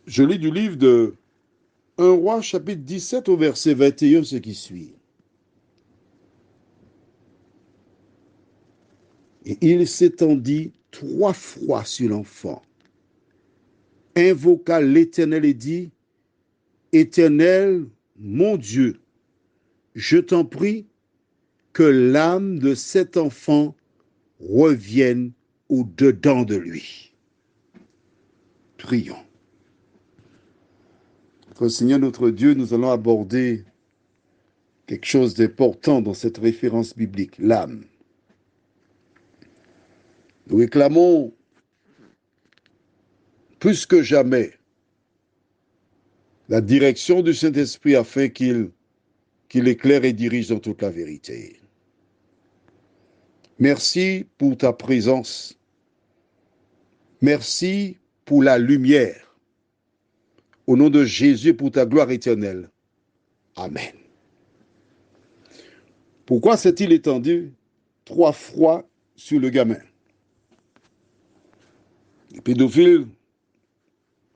Je lis du livre de 1 Roi, chapitre 17, au verset 21, ce qui suit. Et il s'étendit 3 fois sur l'enfant, invoqua l'Éternel et dit, Éternel, mon Dieu, je t'en prie que l'âme de cet enfant revienne au-dedans de lui. Prions. Notre Seigneur, notre Dieu, nous allons aborder quelque chose d'important dans cette référence biblique, l'âme. Nous réclamons plus que jamais la direction du Saint-Esprit afin qu'il éclaire et dirige dans toute la vérité. Merci pour ta présence. Merci pour la lumière. Au nom de Jésus, pour ta gloire éternelle. Amen. Pourquoi s'est-il étendu 3 fois sur le gamin? Les pédophiles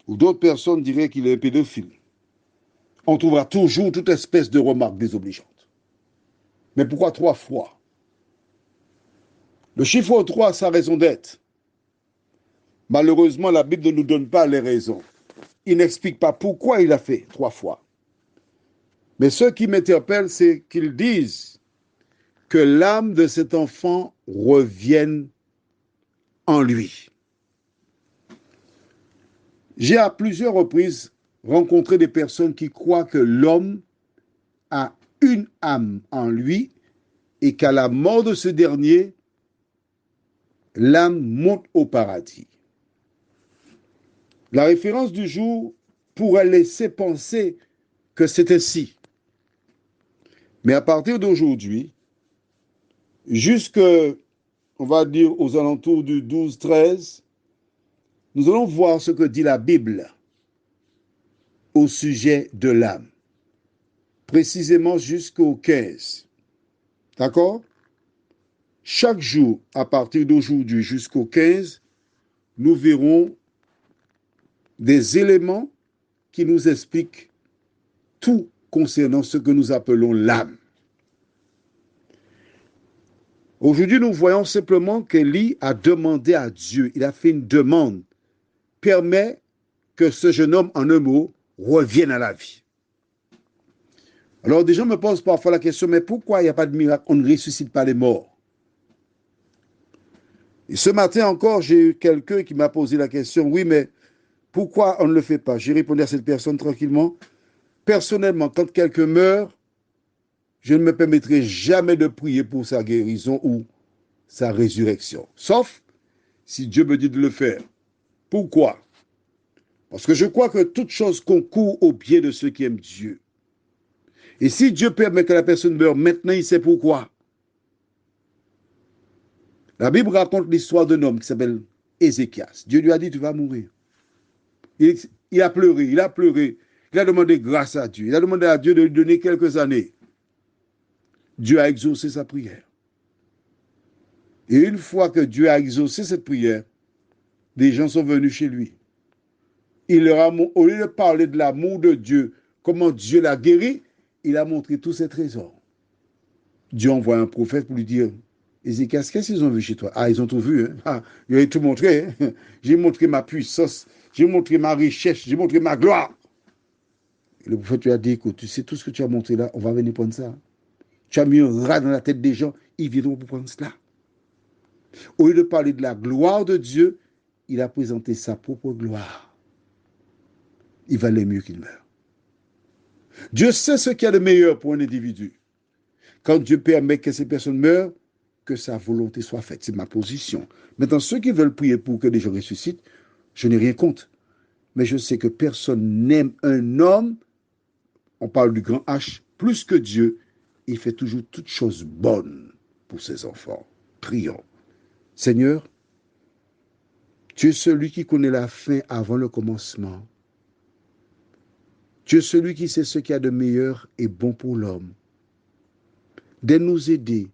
ou d'autres personnes diraient qu'il est un pédophile. On trouvera toujours toute espèce de remarque désobligeante. Mais pourquoi 3 fois? Le chiffre 3 a sa raison d'être. Malheureusement, la Bible ne nous donne pas les raisons. Il n'explique pas pourquoi il a fait 3 fois. Mais ce qui m'interpelle, c'est qu'ils disent que l'âme de cet enfant revienne en lui. J'ai à plusieurs reprises rencontré des personnes qui croient que l'homme a une âme en lui et qu'à la mort de ce dernier, l'âme monte au paradis. La référence du jour pourrait laisser penser que c'est ainsi. Mais à partir d'aujourd'hui, jusque, on va dire, aux alentours du 12-13, nous allons voir ce que dit la Bible au sujet de l'âme, précisément jusqu'au 15. D'accord? Chaque jour, à partir d'aujourd'hui jusqu'au 15, nous verrons des éléments qui nous expliquent tout concernant ce que nous appelons l'âme. Aujourd'hui, nous voyons simplement qu'Élie a demandé à Dieu, il a fait une demande, permet que ce jeune homme, en un mot, revienne à la vie. Alors, des gens me posent parfois la question, mais pourquoi il n'y a pas de miracle? On ne ressuscite pas les morts. Et ce matin encore, j'ai eu quelqu'un qui m'a posé la question, oui, mais pourquoi on ne le fait pas? J'ai répondu à cette personne tranquillement. Personnellement, quand quelqu'un meurt, je ne me permettrai jamais de prier pour sa guérison ou sa résurrection. Sauf si Dieu me dit de le faire. Pourquoi? Parce que je crois que toute chose concourt au bien de ceux qui aiment Dieu. Et si Dieu permet que la personne meure maintenant, il sait pourquoi. La Bible raconte l'histoire d'un homme qui s'appelle Ézéchias. Dieu lui a dit, tu vas mourir. Il a pleuré, il a pleuré. Il a demandé grâce à Dieu. Il a demandé à Dieu de lui donner quelques années. Dieu a exaucé sa prière. Et une fois que Dieu a exaucé cette prière, des gens sont venus chez lui. Au lieu de parler de l'amour de Dieu, comment Dieu l'a guéri, il a montré tous ses trésors. Dieu envoie un prophète pour lui dire, Ézéchias, qu'est-ce qu'ils ont vu chez toi? Ah, ils ont tout vu. Hein? Ah, il a tout montré. Hein? J'ai montré ma puissance, j'ai montré ma richesse, j'ai montré ma gloire. Et le prophète lui a dit, écoute, tu sais tout ce que tu as montré là, on va venir prendre ça. Tu as mis un rat dans la tête des gens, ils viendront pour prendre cela. Au lieu de parler de la gloire de Dieu, il a présenté sa propre gloire. Il valait mieux qu'il meure. Dieu sait ce qu'il y a de meilleur pour un individu. Quand Dieu permet que ces personnes meurent, que sa volonté soit faite. C'est ma position. Maintenant, ceux qui veulent prier pour que des gens ressuscitent, je n'ai rien contre. Mais je sais que personne n'aime un homme, on parle du grand H, plus que Dieu. Il fait toujours toutes choses bonnes pour ses enfants. Prions. Seigneur, tu es celui qui connaît la fin avant le commencement. Tu es celui qui sait ce qu'il y a de meilleur et bon pour l'homme. De nous aider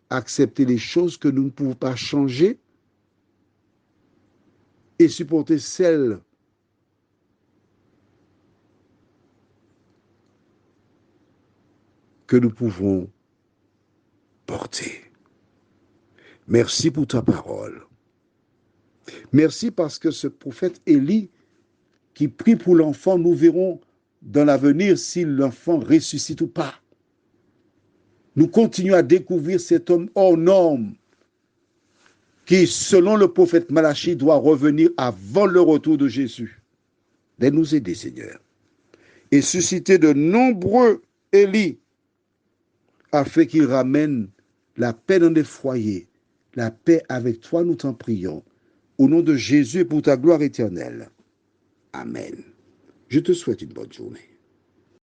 à accepter les choses que nous ne pouvons pas changer et supporter celles que nous pouvons porter. Merci pour ta parole. Merci parce que ce prophète Élie qui prie pour l'enfant, nous verrons dans l'avenir si l'enfant ressuscite ou pas. Nous continuons à découvrir cet homme hors norme qui, selon le prophète Malachie, doit revenir avant le retour de Jésus. De nous aider, Seigneur, et susciter de nombreux Élie afin qu'ils ramènent la paix dans les foyers, la paix avec toi, nous t'en prions. Au nom de Jésus et pour ta gloire éternelle. Amen. Je te souhaite une bonne journée.